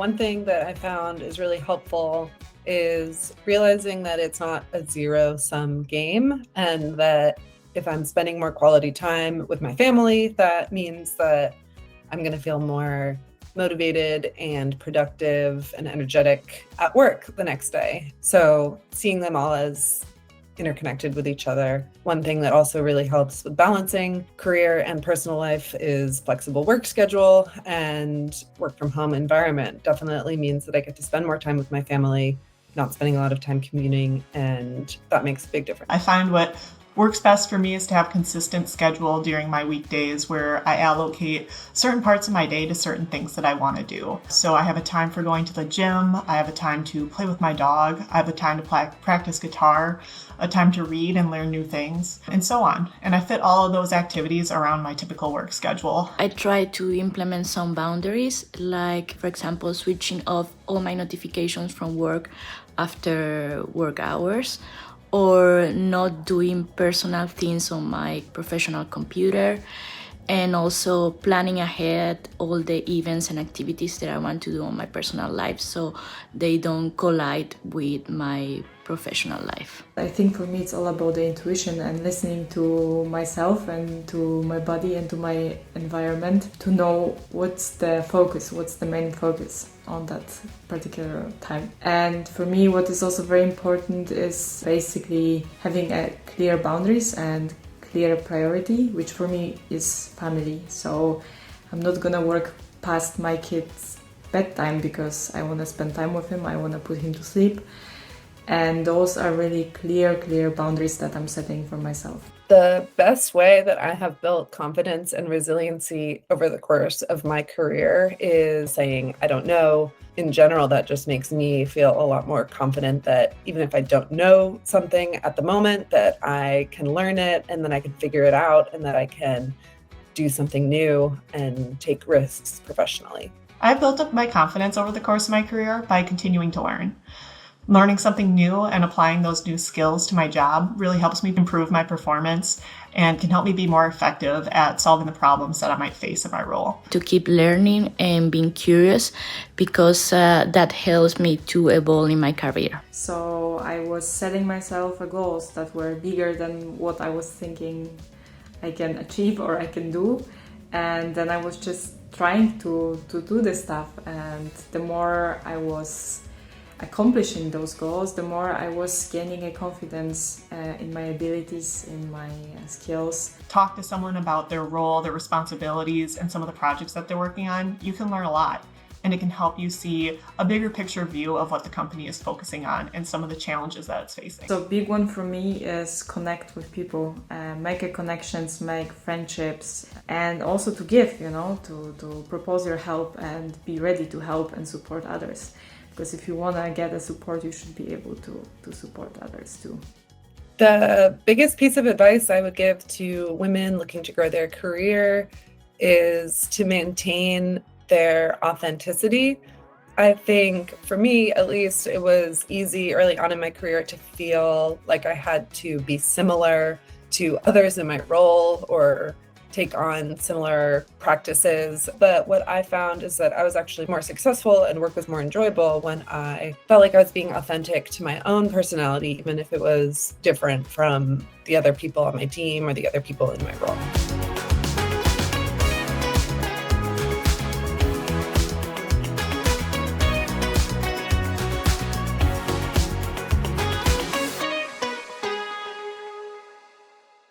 One thing that I found is really helpful is realizing that it's not a zero-sum game, and that if I'm spending more quality time with my family, that means that I'm going to feel more motivated and productive and energetic at work the next day. So seeing them all as interconnected with each other. One thing that also really helps with balancing career and personal life is flexible work schedule, and work from home environment definitely means that I get to spend more time with my family, not spending a lot of time commuting, and that makes a big difference. I find what works best for me is to have consistent schedule during my weekdays where I allocate certain parts of my day to certain things that I want to do. So I have a time for going to the gym, I have a time to play with my dog, I have a time to practice guitar, a time to read and learn new things, and so on. And I fit all of those activities around my typical work schedule. I try to implement some boundaries, like, for example, switching off all my notifications from work after work hours, or not doing personal things on my professional computer, and also planning ahead all the events and activities that I want to do on my personal life so they don't collide with my professional life. I think for me it's all about the intuition and listening to myself and to my body and to my environment to know what's the focus, what's the main focus on that particular time. And for me what is also very important is basically having a clear boundaries and clear priority, which for me is family. So I'm not gonna work past my kid's bedtime because I want to spend time with him, I want to put him to sleep. And those are really clear boundaries that I'm setting for myself. The best way that I have built confidence and resiliency over the course of my career is saying, I don't know. In general, that just makes me feel a lot more confident that even if I don't know something at the moment, that I can learn it and then I can figure it out and that I can do something new and take risks professionally. I've built up my confidence over the course of my career by continuing to learn. Learning something new and applying those new skills to my job really helps me improve my performance and can help me be more effective at solving the problems that I might face in my role. To keep learning and being curious, because that helps me to evolve in my career. So I was setting myself goals that were bigger than what I was thinking I can achieve or I can do. And then I was just trying to do this stuff. And the more I was accomplishing those goals, the more I was gaining a confidence in my abilities, in my skills. Talk to someone about their role, their responsibilities, and some of the projects that they're working on. You can learn a lot, and it can help you see a bigger picture view of what the company is focusing on and some of the challenges that it's facing. So a big one for me is connect with people, make connections, make friendships, and also to give, to propose your help and be ready to help and support others. Because if you want to get a support, you should be able to support others too. The biggest piece of advice I would give to women looking to grow their career is to maintain their authenticity. I think for me, at least, it was easy early on in my career to feel like I had to be similar to others in my role or take on similar practices. But what I found is that I was actually more successful and work was more enjoyable when I felt like I was being authentic to my own personality, even if it was different from the other people on my team or the other people in my role.